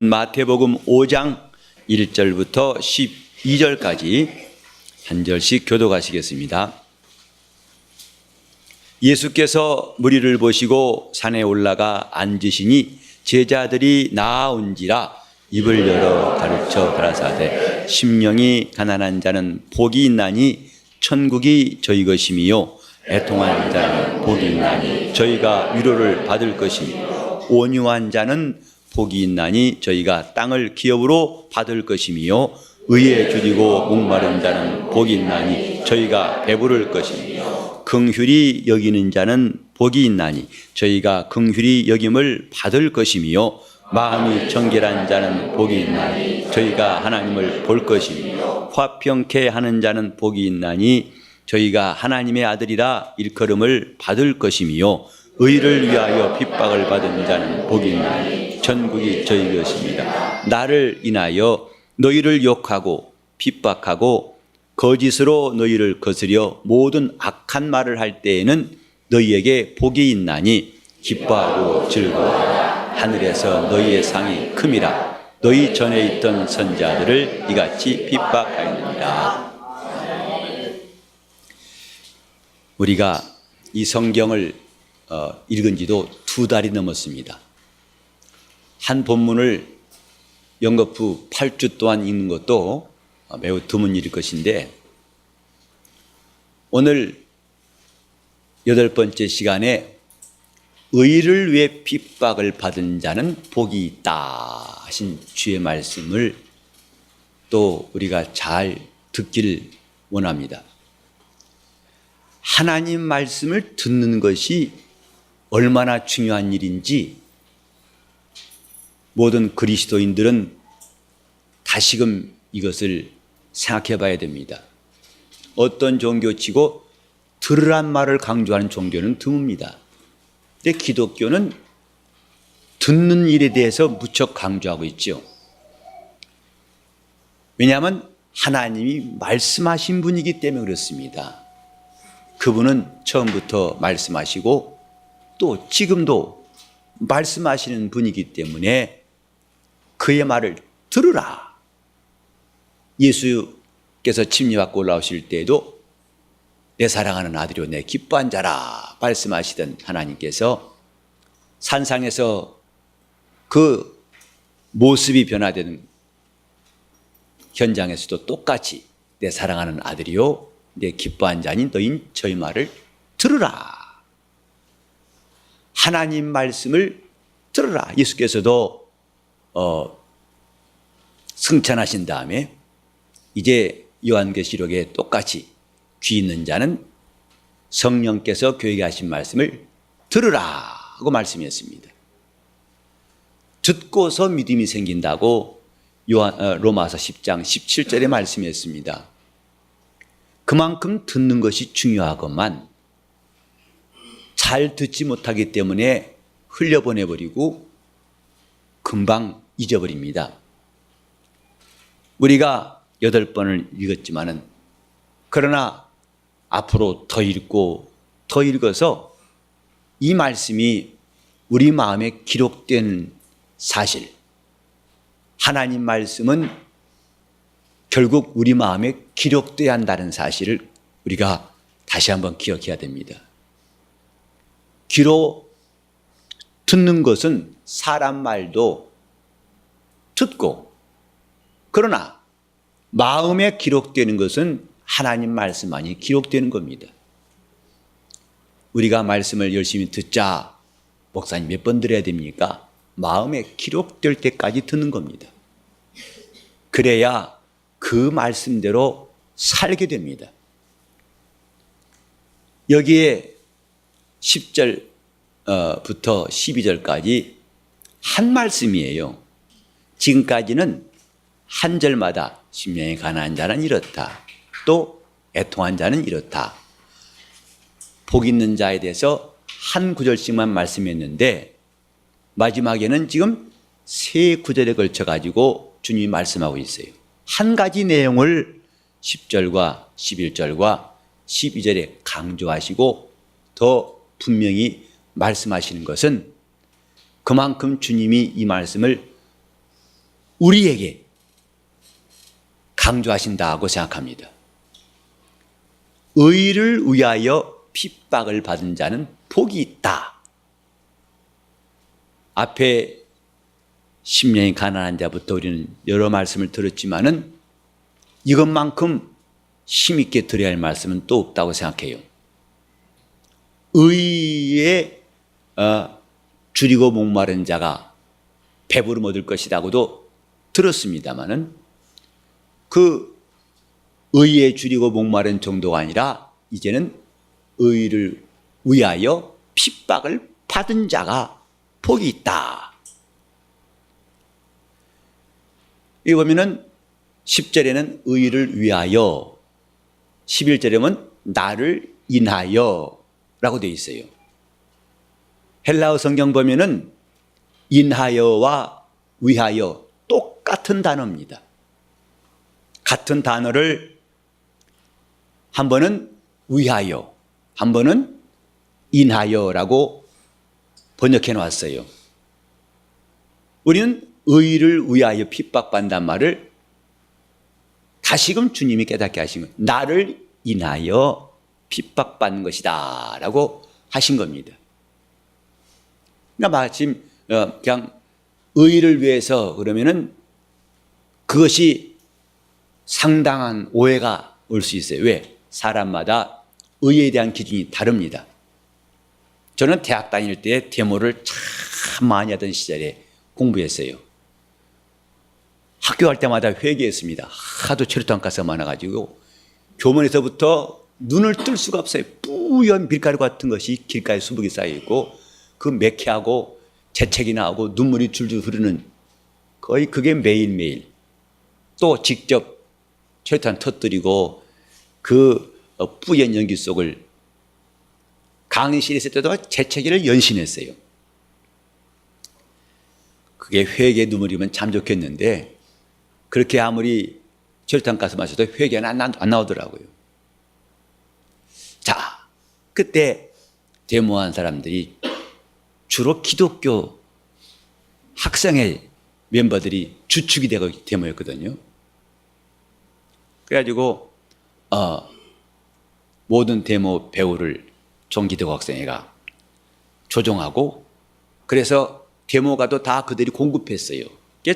마태복음 5장 1절부터 12절까지 한 절씩 교독하시겠습니다. 예수께서 무리를 보시고 산에 올라가 앉으시니 제자들이 나아온지라 입을 열어 가르쳐 가라사대 심령이 가난한 자는 복이 있나니 천국이 저희 것이미요 애통한 자는 복이 있나니 저희가 위로를 받을 것이며 온유한 자는 복이 있나니 저희가 땅을 기업으로 받을 것이며 의에 줄이고 목마른 자는 복이 있나니 저희가 배부를 것이며 긍휼히 여기는 자는 복이 있나니 저희가 긍휼히 여김을 받을 것이며 마음이 정결한 자는 복이 있나니 저희가 하나님을 볼 것이며 화평케 하는 자는 복이 있나니 저희가 하나님의 아들이라 일컬음을 받을 것이며 의를 위하여 핍박을 받은 자는 복이 있나니 천국이 저희 것입니다. 나를 인하여 너희를 욕하고 핍박하고 거짓으로 너희를 거스려 모든 악한 말을 할 때에는 너희에게 복이 있나니 기뻐하고 즐거워하라. 하늘에서 너희의 상이 큼이라. 너희 전에 있던 선지자들을 이같이 핍박하였느니라. 우리가 이 성경을 읽은 지도 2달이 넘었습니다. 한 본문을 연거푸 8주 동안 읽는 것도 매우 드문 일일 것인데 오늘 8번째 시간에 의를 위해 핍박을 받은 자는 복이 있다 하신 주의 말씀을 또 우리가 잘 듣기를 원합니다. 하나님 말씀을 듣는 것이 얼마나 중요한 일인지 모든 그리스도인들은 다시금 이것을 생각해 봐야 됩니다. 어떤 종교치고 들으란 말을 강조하는 종교는 드뭅니다. 근데 기독교는 듣는 일에 대해서 무척 강조하고 있죠. 왜냐하면 하나님이 말씀하신 분이기 때문에 그렇습니다. 그분은 처음부터 말씀하시고 또 지금도 말씀하시는 분이기 때문에 그의 말을 들으라. 예수께서 침례받고 올라오실 때에도 내 사랑하는 아들이요 내 기뻐한 자라 말씀하시던 하나님께서 산상에서 그 모습이 변화되는 현장에서도 똑같이 내 사랑하는 아들이요 내 기뻐한 자니 너인 저희 말을 들으라. 하나님 말씀을 들으라. 예수께서도 승천하신 다음에 이제 요한계시록에 똑같이 귀 있는 자는 성령께서 교회에 하신 말씀을 들으라 하고 말씀했습니다. 듣고서 믿음이 생긴다고 로마서 10장 17절에 말씀했습니다. 그만큼 듣는 것이 중요하건만 잘 듣지 못하기 때문에 흘려보내버리고 금방 잊어버립니다. 우리가 8번을 읽었지만은 그러나 앞으로 더 읽고 더 읽어서 이 말씀이 우리 마음에 기록된 사실, 하나님 말씀은 결국 우리 마음에 기록돼야 한다는 사실을 우리가 다시 한번 기억해야 됩니다. 귀로 듣는 것은 사람 말도 듣고 그러나 마음에 기록되는 것은 하나님 말씀만이 기록되는 겁니다. 우리가 말씀을 열심히 듣자 목사님 몇 번 들어야 됩니까? 마음에 기록될 때까지 듣는 겁니다. 그래야 그 말씀대로 살게 됩니다. 여기에 10절부터 12절까지 한 말씀이에요. 지금까지는 한 절마다 심령이 가난한 자는 이렇다. 또 애통한 자는 이렇다. 복 있는 자에 대해서 한 구절씩만 말씀했는데 마지막에는 지금 3구절에 걸쳐가지고 주님이 말씀하고 있어요. 한 가지 내용을 10절과 11절과 12절에 강조하시고 더 분명히 말씀하시는 것은 그만큼 주님이 이 말씀을 우리에게 강조하신다고 생각합니다. 의를 위하여 핍박을 받은 자는 복이 있다. 앞에 10년이 가난한 자부터 우리는 여러 말씀을 들었지만은 이것만큼 힘있게 들어야 할 말씀은 또 없다고 생각해요. 의에 줄이고 목마른 자가 배부름 얻을 것이라고도 들었습니다마는 그 의에 줄이고 목마른 정도가 아니라 이제는 의를 위하여 핍박을 받은 자가 복이 있다. 여기 보면은 10절에는 의를 위하여, 11절에는 나를 인하여 라고 되어 있어요. 헬라어 성경 보면은 인하여와 위하여 똑같은 단어입니다. 같은 단어를 한 번은 위하여, 한 번은 인하여라고 번역해 놓았어요. 우리는 의를 위하여 핍박받는단 말을 다시금 주님이 깨닫게 하신 거예요. 나를 인하여 핍박받는 것이다 라고 하신 겁니다. 그러니까 마침 그냥 의를 위해서 그러면은 그것이 상당한 오해가 올 수 있어요. 왜? 사람마다 의에 대한 기준이 다릅니다. 저는 대학 다닐 때 데모를 참 많이 하던 시절에 공부했어요. 학교 갈 때마다 회개했습니다. 하도 체류탄 가스가 많아가지고 교문에서부터 눈을 뜰 수가 없어요. 뿌연 밀가루 같은 것이 길가에 수북이 쌓여있고 그 매캐하고 재채기 나오고 눈물이 줄줄 흐르는 거의 그게 매일매일. 또 직접 체류탄 터뜨리고 그 뿌연 연기 속을 강의실에 있을 때도 재채기를 연신했어요. 그게 회개 눈물이면 참 좋겠는데 그렇게 아무리 체류탄 가스 마셔도 회개는 안 나오더라고요. 자, 그때 데모한 사람들이 주로 기독교 학생회 멤버들이 주축이 되고 데모였거든요. 그래가지고 모든 데모 배우를 종기대고 학생회가 조종하고 그래서 데모가도 다 그들이 공급했어요.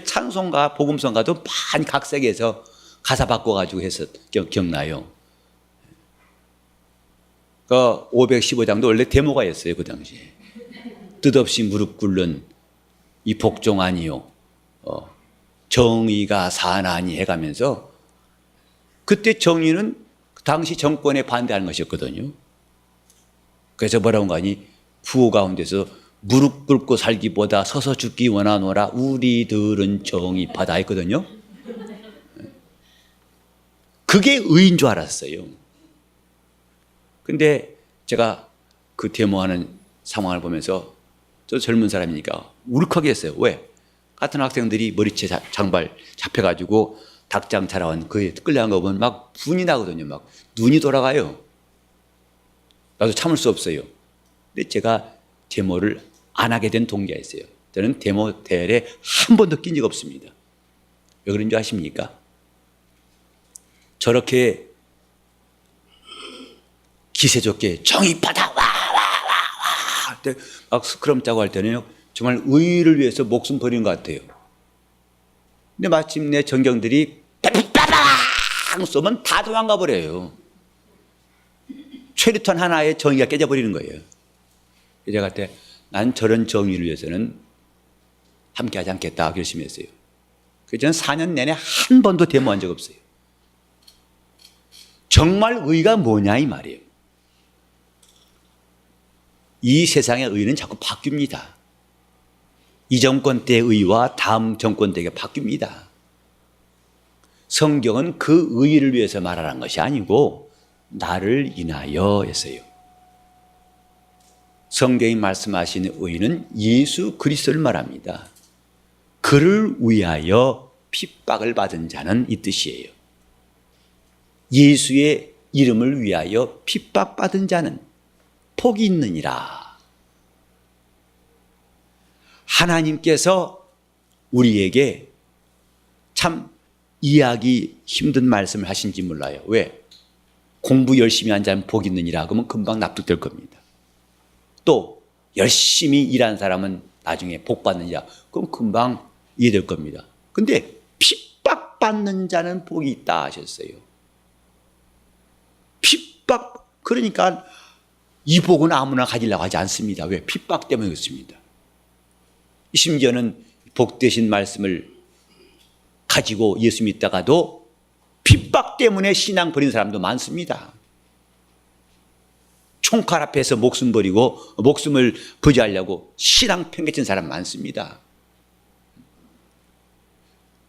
찬송가, 복음성가도 많이 각색해서 가사 바꿔가지고 해서 기억나요. 그 515장도 원래 데모가였어요, 그 당시에. 뜻없이 무릎 꿇는 이 복종 아니요. 정의가 사나니 해가면서 그때 정의는 당시 정권에 반대하는 것이었거든요. 그래서 뭐라고 하니 구호 가운데서 무릎 꿇고 살기보다 서서 죽기 원하노라 우리들은 정의파다 했거든요. 그게 의인 줄 알았어요. 근데 제가 그 데모하는 상황을 보면서 저 젊은 사람이니까 울컥하게 했어요. 왜? 같은 학생들이 머리채 장발 잡혀가지고 닭장 차라온 그에 끌려간 거 보면 막 분이 나거든요. 막 눈이 돌아가요. 나도 참을 수 없어요. 근데 제가 데모를 안 하게 된 동기가 있어요. 저는 데모 대회에 한 번도 낀 적 없습니다. 왜 그런 줄 아십니까? 저렇게 기세 좋게 정의파다 와와와와 때 막 스크럼 짜고 할 때는요 정말 의의를 위해서 목숨 버리는 것 같아요. 근데 마침내 전경들이 빠방 쏘면 다 도망가 버려요. 최루탄 하나에 정의가 깨져버리는 거예요. 제가 그때 난 저런 정의를 위해서는 함께하지 않겠다 결심했어요. 그래서 저는 4년 내내 한 번도 데모한 적 없어요. 정말 의가 뭐냐 이 말이에요. 이 세상의 의는 자꾸 바뀝니다. 이 정권 때의 의와 다음 정권 때가 바뀝니다. 성경은 그 의를 위해서 말하는 것이 아니고 나를 인하여 했어요. 성경이 말씀하시는 의는 예수 그리스도를 말합니다. 그를 위하여 핍박을 받은 자는 이 뜻이에요. 예수의 이름을 위하여 핍박받은 자는 복이 있느니라. 하나님께서 우리에게 참 이해하기 힘든 말씀을 하신지 몰라요. 왜? 공부 열심히 한 자는 복이 있느니라 그러면 금방 납득될 겁니다. 또 열심히 일한 사람은 나중에 복 받느니라 그럼 금방 이해될 겁니다. 근데 핍박받는 자는 복이 있다 하셨어요. 핍박, 그러니까 이 복은 아무나 가지려고 하지 않습니다. 왜? 핍박 때문에 그렇습니다. 심지어는 복되신 말씀을 가지고 예수 믿다가도 핍박 때문에 신앙 버린 사람도 많습니다. 총칼 앞에서 목숨 버리고 목숨을 부지하려고 신앙 팽개친 사람 많습니다.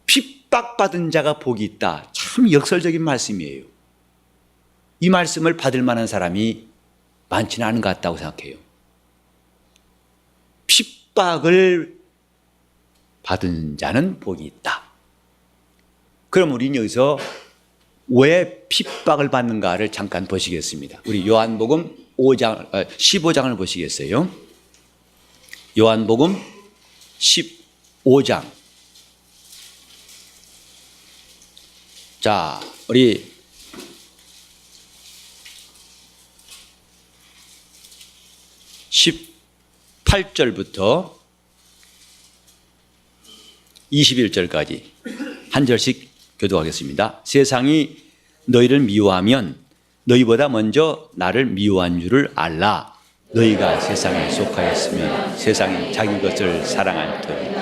핍박받은 자가 복이 있다. 참 역설적인 말씀이에요. 이 말씀을 받을 만한 사람이 많지는 않은 것 같다고 생각해요. 핍박을 받은 자는 복이 있다. 그럼 우리는 여기서 왜 핍박을 받는가를 잠깐 보시겠습니다. 우리 요한복음 15장을 보시겠어요? 요한복음 15장. 자, 우리 18절부터 21절까지 한 절씩 교독하겠습니다. 세상이 너희를 미워하면 너희보다 먼저 나를 미워한 줄을 알라. 너희가 세상에 속하였으면 세상이 자기 것을 사랑할 터이니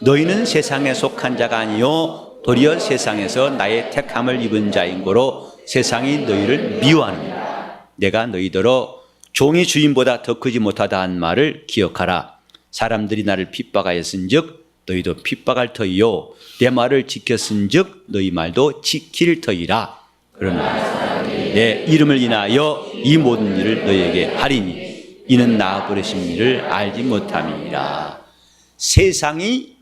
너희는 세상에 속한 자가 아니요 도리어 세상에서 나의 택함을 입은 자인 고로 세상이 너희를 미워하느니라. 내가 너희더러 종이 주인보다 더 크지 못하다 한 말을 기억하라. 사람들이 나를 핍박하였은즉 너희도 핍박할 터이요 내 말을 지켰은즉 너희 말도 지킬 터이라. 그러나 내 이름을 인하여 이 모든 일을 너희에게 하리니 이는 나 보내신 일을 알지 못함이니라. 세상이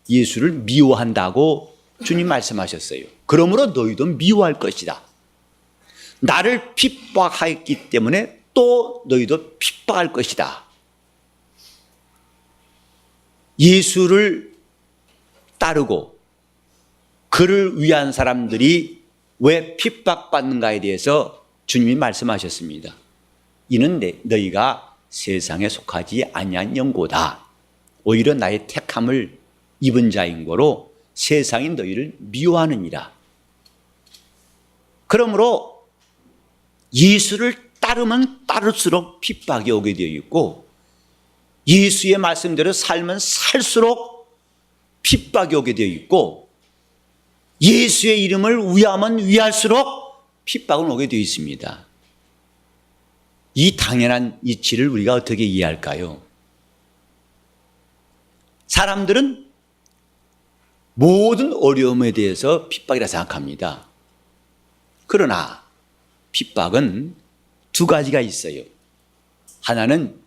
예수를 미워한다고 주님 말씀하셨어요. 그러므로 너희도 미워할 것이다. 나를 핍박하였기 때문에 또 너희도 핍박할 것이다. 예수를 따르고 그를 위한 사람들이 왜 핍박받는가에 대해서 주님이 말씀하셨습니다. 이는 너희가 세상에 속하지 아니한 영고다. 오히려 나의 택함을 입은 자인 거로 세상이 너희를 미워하느니라. 그러므로 예수를 따르면 따를수록 핍박이 오게 되어 있고 예수의 말씀대로 살면 살수록 핍박이 오게 되어 있고 예수의 이름을 위하면 위할수록 핍박은 오게 되어 있습니다. 이 당연한 이치를 우리가 어떻게 이해할까요? 사람들은 모든 어려움에 대해서 핍박이라 생각합니다. 그러나 핍박은 두 가지가 있어요. 하나는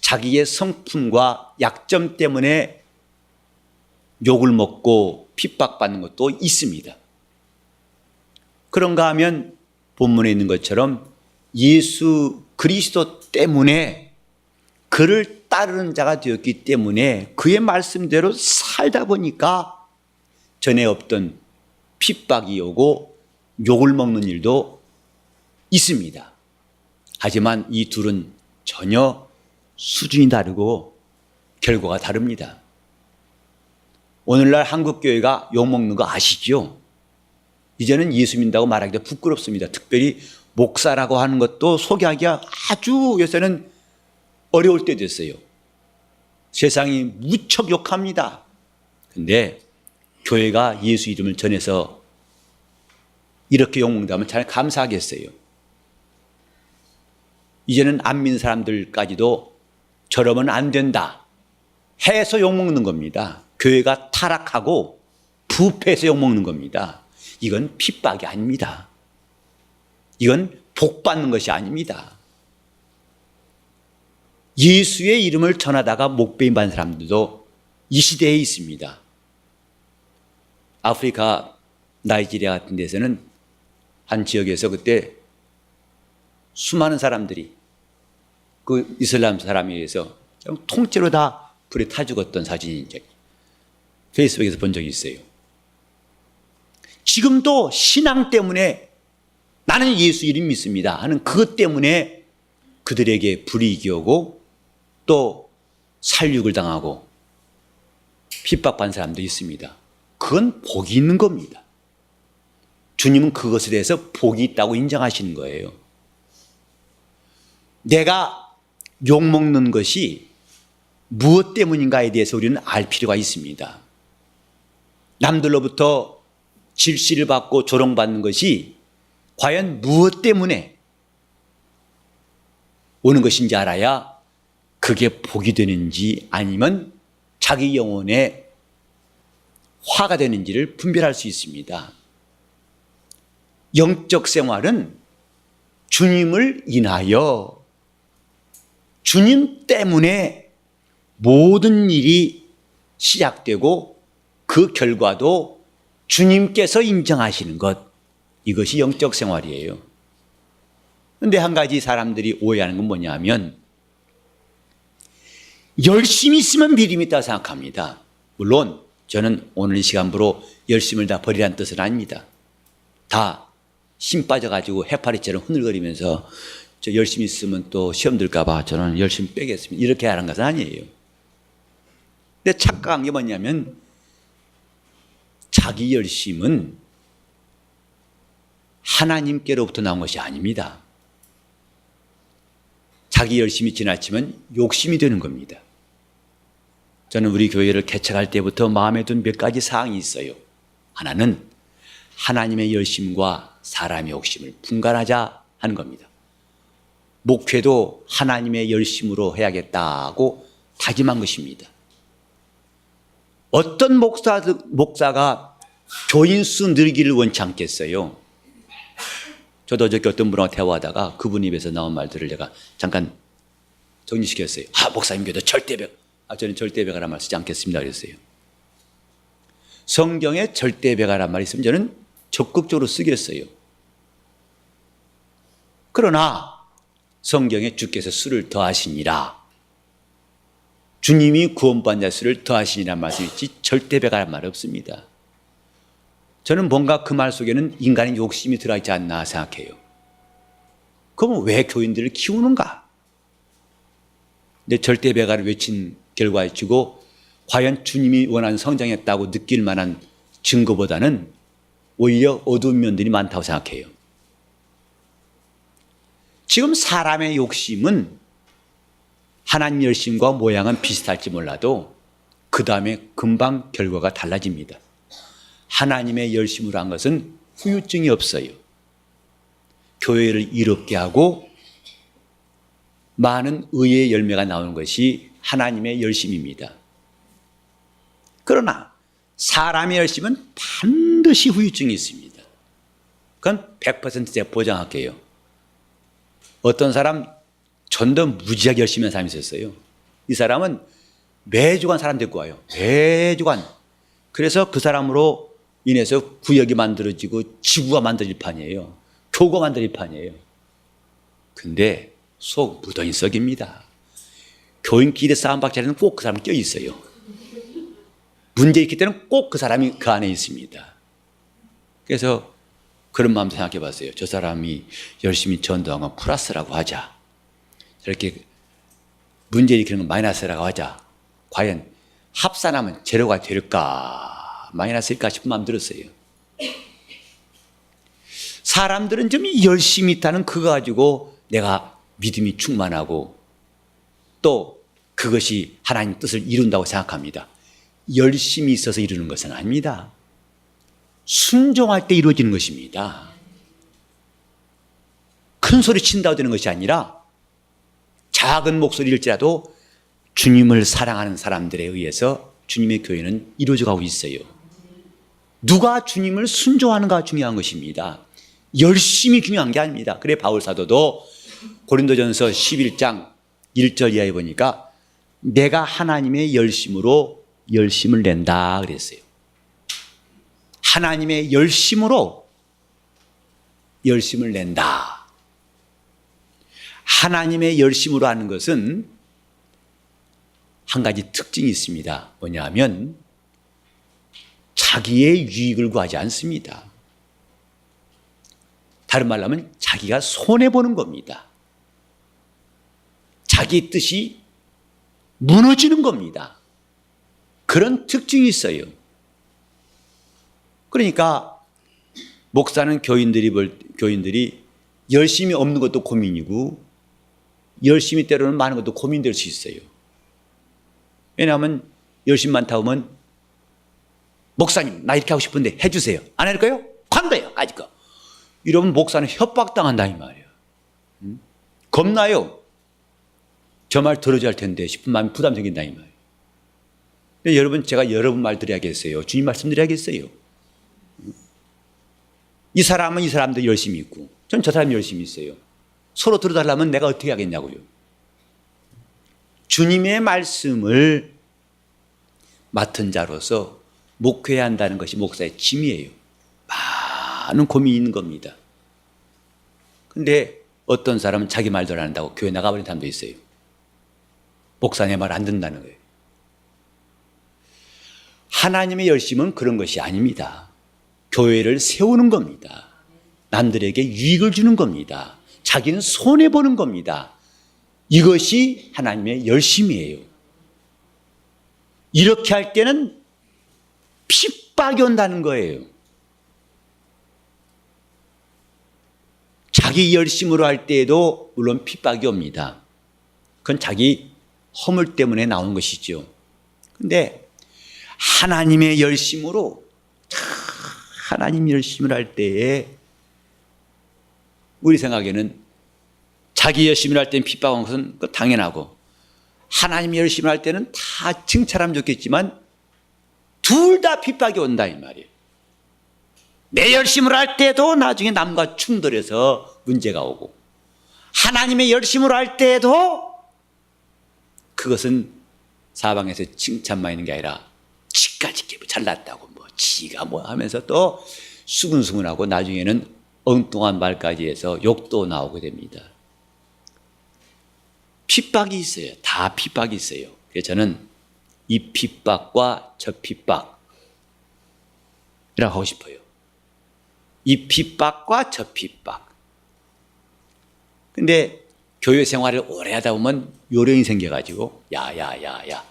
자기의 성품과 약점 때문에 욕을 먹고 핍박받는 것도 있습니다. 그런가 하면 본문에 있는 것처럼 예수 그리스도 때문에 그를 따르는 자가 되었기 때문에 그의 말씀대로 살다 보니까 전에 없던 핍박이 오고 욕을 먹는 일도 있습니다. 하지만 이 둘은 전혀 수준이 다르고 결과가 다릅니다. 오늘날 한국교회가 욕먹는 거 아시죠? 이제는 예수 믿는다고 말하기도 부끄럽습니다. 특별히 목사라고 하는 것도 소개하기가 아주 요새는 어려울 때 됐어요. 세상이 무척 욕합니다. 근데 교회가 예수 이름을 전해서 이렇게 욕먹는다면 잘 감사하겠어요. 이제는 안 믿는 사람들까지도 저러면 안 된다 해서 욕먹는 겁니다. 교회가 타락하고 부패해서 욕먹는 겁니다. 이건 핍박이 아닙니다. 이건 복받는 것이 아닙니다. 예수의 이름을 전하다가 목베임 받은 사람들도 이 시대에 있습니다. 아프리카 나이지리아 같은 데서는 한 지역에서 그때 수많은 사람들이 그 이슬람 사람에 의해서 통째로 다 불에 타 죽었던 사진이 이제 페이스북에서 본 적이 있어요. 지금도 신앙 때문에 나는 예수 이름 믿습니다 하는 그것 때문에 그들에게 불이익이 오고 또 살육을 당하고 핍박받는 사람도 있습니다. 그건 복이 있는 겁니다. 주님은 그것에 대해서 복이 있다고 인정하시는 거예요. 내가 욕먹는 것이 무엇 때문인가에 대해서 우리는 알 필요가 있습니다. 남들로부터 질시를 받고 조롱받는 것이 과연 무엇 때문에 오는 것인지 알아야 그게 복이 되는지 아니면 자기 영혼에 화가 되는지를 분별할 수 있습니다. 영적 생활은 주님을 인하여 주님 때문에 모든 일이 시작되고 그 결과도 주님께서 인정하시는 것, 이것이 영적 생활이에요. 그런데 한 가지 사람들이 오해하는 건 뭐냐면 열심히 있으면 믿음이 있다고 생각합니다. 물론 저는 오늘 이 시간부로 열심을 다 버리라는 뜻은 아닙니다. 다 힘 빠져가지고 해파리처럼 흐늘거리면서 저 열심히 있으면 또 시험 들까 봐 저는 열심히 빼겠습니다, 이렇게 하는 것은 아니에요. 근데 착각한 게 뭐냐면 자기 열심은 하나님께로부터 나온 것이 아닙니다. 자기 열심이 지나치면 욕심이 되는 겁니다. 저는 우리 교회를 개척할 때부터 마음에 둔 몇 가지 사항이 있어요. 하나는 하나님의 열심과 사람의 욕심을 분간하자 하는 겁니다. 목회도 하나님의 열심으로 해야겠다고 다짐한 것입니다. 어떤 목사가 교인 수 늘기를 원치 않겠어요? 저도 어저께 어떤 분하고 대화하다가 그분 입에서 나온 말들을 제가 잠깐 정리시켰어요. 목사님께도 저는 절대배가란 말 쓰지 않겠습니다 그랬어요. 성경에 절대배가란 말이 있으면 저는 적극적으로 쓰겠어요. 그러나 성경에 주께서 수를 더하시니라, 주님이 구원받은 자 수를 더하시니란 말씀이 있지 절대배가란 말 없습니다. 저는 뭔가 그 말 속에는 인간의 욕심이 들어있지 않나 생각해요. 그러면 왜 교인들을 키우는가? 근데 절대배가를 외친 결과에 주고 과연 주님이 원하는 성장했다고 느낄 만한 증거보다는 오히려 어두운 면들이 많다고 생각해요. 지금 사람의 욕심은 하나님 열심과 모양은 비슷할지 몰라도 그 다음에 금방 결과가 달라집니다. 하나님의 열심으로 한 것은 후유증이 없어요. 교회를 이롭게 하고 많은 의의 열매가 나오는 것이 하나님의 열심입니다. 그러나 사람의 열심은 반드시 후유증이 있습니다. 그건 100% 제가 보장할게요. 어떤 사람 전도 무지하게 열심히 한 사람이 있었어요. 이 사람은 매주간 사람 데리고 와요. 매주간. 그래서 그 사람으로 인해서 구역이 만들어지고 지구가 만들어질 판이에요. 교구가 만들어질 판이에요. 근데 속 무더기 썩입니다. 교인끼리 싸움박자리는 꼭 그 사람이 껴 있어요. 문제 있기 때는 꼭 그 사람이 그 안에 있습니다. 그래서 그런 마음도 생각해 봤어요. 저 사람이 열심히 전도한 건 플러스라고 하자. 저렇게 문제 일으키는 건 마이너스라고 하자. 과연 합산하면 제로가 될까? 마이너스일까 싶은 마음 들었어요. 사람들은 좀 열심히 있다는 그거 가지고 내가 믿음이 충만하고 또 그것이 하나님 뜻을 이룬다고 생각합니다. 열심히 있어서 이루는 것은 아닙니다. 순종할 때 이루어지는 것입니다. 큰 소리 친다고 되는 것이 아니라 작은 목소리일지라도 주님을 사랑하는 사람들에 의해서 주님의 교회는 이루어져 가고 있어요. 누가 주님을 순종하는가 중요한 것입니다. 열심히 중요한 게 아닙니다. 그래 바울 사도도 고린도전서 11장 1절 이하에 보니까 내가 하나님의 열심으로 열심을 낸다 그랬어요. 하나님의 열심으로 열심을 낸다. 하나님의 열심으로 하는 것은 한 가지 특징이 있습니다. 뭐냐면 자기의 유익을 구하지 않습니다. 다른 말로 하면 자기가 손해보는 겁니다. 자기 뜻이 무너지는 겁니다. 그런 특징이 있어요. 그러니까 목사는 교인들이 열심히 없는 것도 고민이고 열심히 때로는 많은 것도 고민될 수 있어요. 왜냐하면 열심히 많다 보면 목사님 나 이렇게 하고 싶은데 해주세요. 안 할까요? 관둬요. 까짓 거. 이러면 목사는 협박당한다 이 말이에요. 겁나요. 저 말 들어줘야 할 텐데 싶은 마음이 부담 생긴다 이 말이에요. 근데 여러분 제가 여러분 말 드려야겠어요. 주님 말씀 드려야겠어요. 이 사람은 이 사람도 열심히 있고 전 저 사람이 열심히 있어요. 서로 들어달라면 내가 어떻게 하겠냐고요. 주님의 말씀을 맡은 자로서 목회해야 한다는 것이 목사의 짐이에요. 많은 고민이 있는 겁니다. 근데 어떤 사람은 자기 말도 안 한다고 교회 나가버린 사람도 있어요. 목사 내 말 안 듣는다는 거예요. 하나님의 열심은 그런 것이 아닙니다. 교회를 세우는 겁니다. 남들에게 유익을 주는 겁니다. 자기는 손해보는 겁니다. 이것이 하나님의 열심이에요. 이렇게 할 때는 핍박이 온다는 거예요. 자기 열심으로 할 때에도 물론 핍박이 옵니다. 그건 자기 허물 때문에 나오는 것이죠. 그런데 하나님의 열심으로 하나님 열심을 할 때에 우리 생각에는 자기 열심을 할 때는 핍박한 것은 당연하고 하나님의 열심을 할 때는 다 칭찬하면 좋겠지만 둘 다 핍박이 온다 이 말이에요. 내 열심을 할 때도 나중에 남과 충돌해서 문제가 오고 하나님의 열심으로 할 때도 그것은 사방에서 칭찬만 있는 게 아니라 지까지 잘났다고 뭐 지가 뭐 하면서 또 수근수근하고 나중에는 엉뚱한 말까지 해서 욕도 나오게 됩니다. 핍박이 있어요. 다 핍박이 있어요. 그래서 저는 이 핍박과 저 핍박이라고 하고 싶어요. 이 핍박과 저 핍박. 근데 교회 생활을 오래 하다 보면 요령이 생겨가지고 야야야야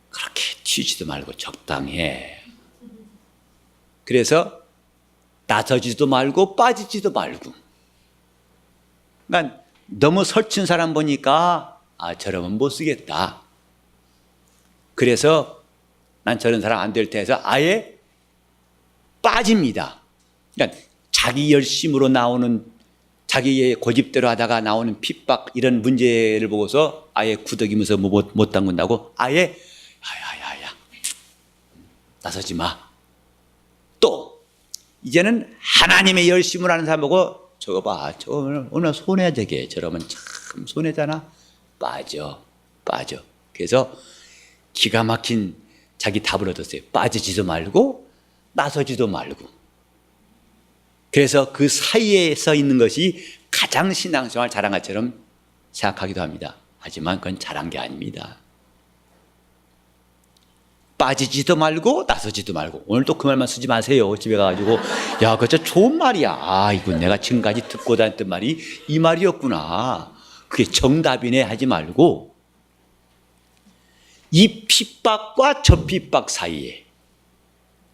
그렇게 튀지도 말고 적당해. 그래서 나서지도 말고 빠지지도 말고. 그러니까 너무 설친 사람 보니까 저러면 못 쓰겠다. 그래서 난 저런 사람 안 될 테 해서 아예 빠집니다. 그러니까 자기 열심으로 나오는 자기의 고집대로 하다가 나오는 핍박 이런 문제를 보고서 아예 구덕이면서 못 담근다고 아예 야야야야 나서지 마. 또 이제는 하나님의 열심을 하는 사람 보고 저거 봐. 저거 오늘 손해야 되게. 저러면 참 손해잖아. 빠져. 그래서 기가 막힌 자기 답을 얻었어요. 빠지지도 말고 나서지도 말고. 그래서 그 사이에 서 있는 것이 가장 신앙생활 잘한 것처럼 생각하기도 합니다. 하지만 그건 잘한 게 아닙니다. 빠지지도 말고 나서지도 말고. 오늘 또 그 말만 쓰지 마세요. 집에 가가지고 야 그거 진짜 좋은 말이야. 이거 내가 지금까지 듣고 다녔던 말이 이 말이었구나. 그게 정답이네 하지 말고 이 핍박과 저 핍박 사이에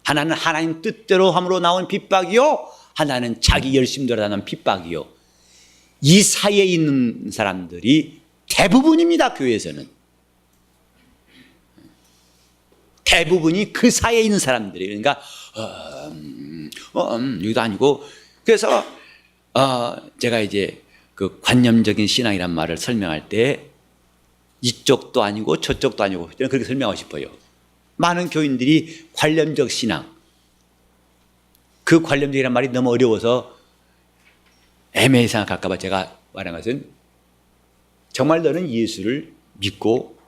하나는 하나님 뜻대로 함으로 나온 핍박이요, 하나는 자기 열심대로 나온 핍박이요. 이 사이에 있는 사람들이 대부분입니다. 교회에서는 대부분이 그 사이에 있는 사람들이. 그러니까 여기도 아니고. 그래서 제가 이제 그 관념적인 신앙이란 말을 설명할 때 이쪽도 아니고 저쪽도 아니고 저는 그렇게 설명하고 싶어요. 많은 교인들이 관념적 신앙, 그 관념적이란 말이 너무 어려워서 애매히 생각할까 봐 제가 말한 것은 정말 너는 예수를 믿고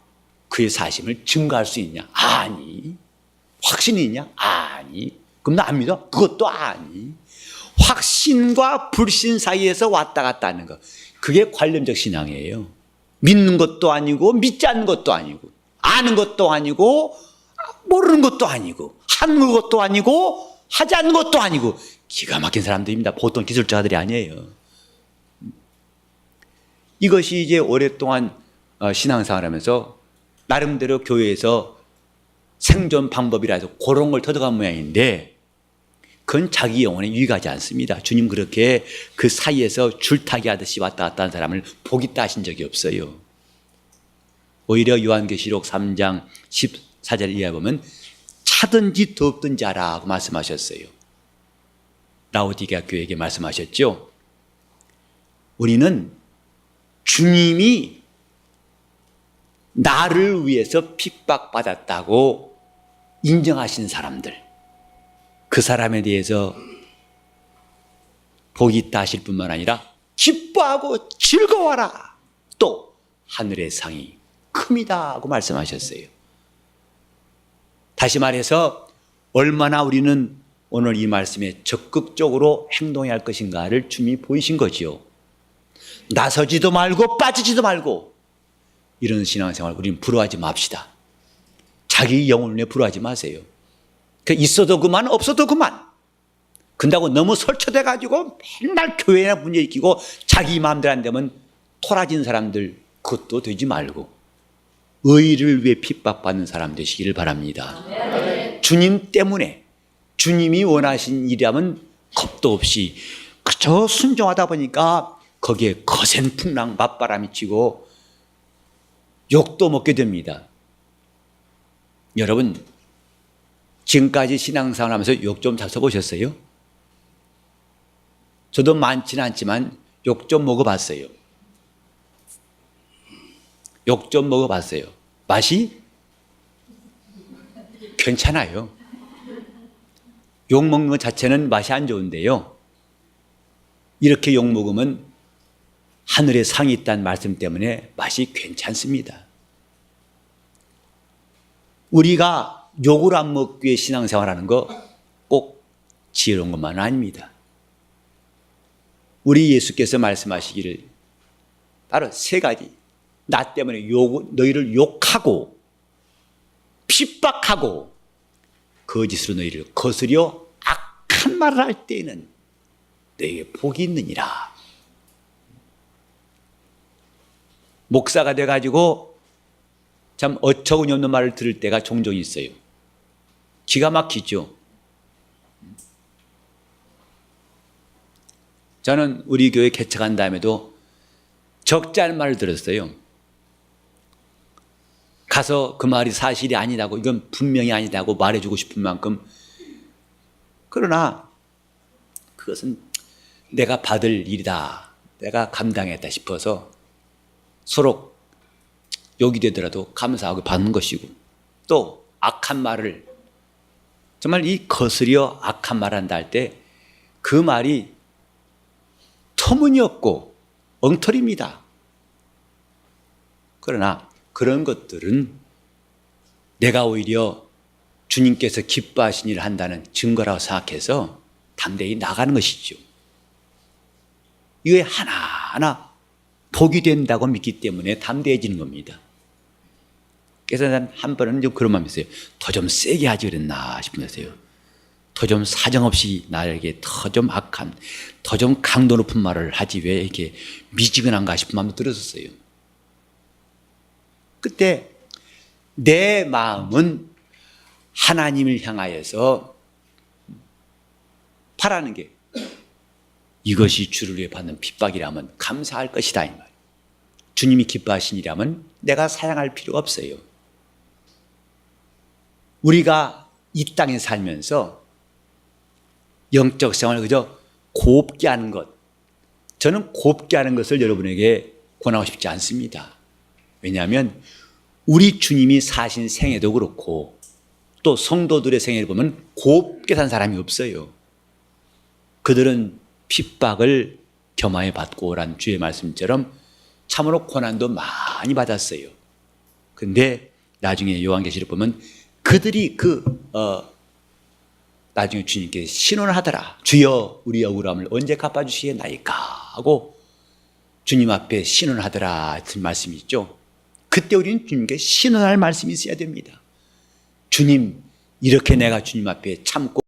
그의 사심을 증거할 수 있냐? 아니. 확신이 있냐? 아니. 그럼 나 안 믿어? 그것도 아니. 확신과 불신 사이에서 왔다 갔다 하는 것, 그게 관념적 신앙이에요. 믿는 것도 아니고 믿지 않는 것도 아니고 아는 것도 아니고 모르는 것도 아니고 하는 것도 아니고 하지 않는 것도 아니고 기가 막힌 사람들입니다. 보통 기술자들이 아니에요. 이것이 이제 오랫동안 신앙생활 하면서 나름대로 교회에서 생존 방법이라 해서 그런 걸 터득한 모양인데 그건 자기 영혼에 유익하지 않습니다. 주님 그렇게 그 사이에서 줄타기 하듯이 왔다 갔다 하는 사람을 복있다 하신 적이 없어요. 오히려 요한계시록 3장 14절 이하에 보면 차든지 덥든지 하라고 말씀하셨어요. 라오디게아 교회에게 말씀하셨죠. 우리는 주님이 나를 위해서 핍박받았다고 인정하신 사람들, 그 사람에 대해서 복이 있다 하실 뿐만 아니라 기뻐하고 즐거워하라. 또 하늘의 상이 큽니다 하고 말씀하셨어요. 다시 말해서 얼마나 우리는 오늘 이 말씀에 적극적으로 행동해야 할 것인가를 주님이 보이신 거지요. 나서지도 말고 빠지지도 말고 이런 신앙생활 우리는 부러워하지 맙시다. 자기 영혼을 위해 부러워하지 마세요. 있어도 그만 없어도 그만. 근다고 너무 설쳐돼가지고 맨날 교회나 문제 일으키고 자기 마음대로 안 되면 토라진 사람들 그것도 되지 말고 의를 위해 핍박받는 사람 되시기를 바랍니다. 주님 때문에 주님이 원하신 일이라면 겁도 없이 그저 순종하다 보니까 거기에 거센 풍랑 맞바람이 치고 욕도 먹게 됩니다. 여러분 지금까지 신앙생활 하면서 욕 좀 잘 써보셨어요? 저도 많지는 않지만 욕 좀 먹어봤어요. 욕 좀 먹어봤어요. 맛이 괜찮아요. 욕 먹는 것 자체는 맛이 안 좋은데요. 이렇게 욕 먹으면 하늘에 상이 있다는 말씀 때문에 맛이 괜찮습니다. 우리가 욕을 안 먹기 위해 신앙생활하는 거 꼭 지혜로운 것만은 아닙니다. 우리 예수께서 말씀하시기를 바로 세 가지. 나 때문에 너희를 욕하고 핍박하고 거짓으로 너희를 거스려 악한 말을 할 때에는 너희에게 복이 있느니라. 목사가 돼가지고 참 어처구니 없는 말을 들을 때가 종종 있어요. 기가 막히죠. 저는 우리 교회 개척한 다음에도 적지 않은 말을 들었어요. 가서 그 말이 사실이 아니라고, 이건 분명히 아니다고 말해주고 싶은 만큼, 그러나 그것은 내가 받을 일이다, 내가 감당했다 싶어서 서로 욕이 되더라도 감사하고 받는 것이고, 또 악한 말을 정말 이 거스려 악한 말 한다 할 때 그 말이 터무니없고 엉터리입니다. 그러나 그런 것들은 내가 오히려 주님께서 기뻐하신 일을 한다는 증거라고 생각해서 담대히 나가는 것이죠. 이게 하나하나 복이 된다고 믿기 때문에 담대해지는 겁니다. 그래서 난 한 번은 좀 그런 마음이 있어요. 더 좀 세게 하지 그랬나 싶으면서요. 더 좀 사정없이 나에게 더 좀 악한, 더 좀 강도 높은 말을 하지 왜 이렇게 미지근한가 싶은 마음도 들었었어요. 그때 내 마음은 하나님을 향하여서 바라는 게 이것이 주를 위해 받는 핍박이라면 감사할 것이다 이 말. 주님이 기뻐하신 일이라면 내가 사양할 필요가 없어요. 우리가 이 땅에 살면서 영적 생활을 그저 곱게 하는 것, 저는 곱게 하는 것을 여러분에게 권하고 싶지 않습니다. 왜냐하면 우리 주님이 사신 생애도 그렇고 또 성도들의 생애를 보면 곱게 산 사람이 없어요. 그들은 핍박을 겸하여 받고 오란 주의 말씀처럼 참으로 고난도 많이 받았어요. 근데 나중에 요한계시록 보면 그들이 나중에 주님께 신원을 하더라. 주여 우리 억울함을 언제 갚아주시겠나이까 하고 주님 앞에 신원을 하더라 같은 말씀이 있죠. 그때 우리는 주님께 신원할 말씀이 있어야 됩니다. 주님, 이렇게 내가 주님 앞에 참고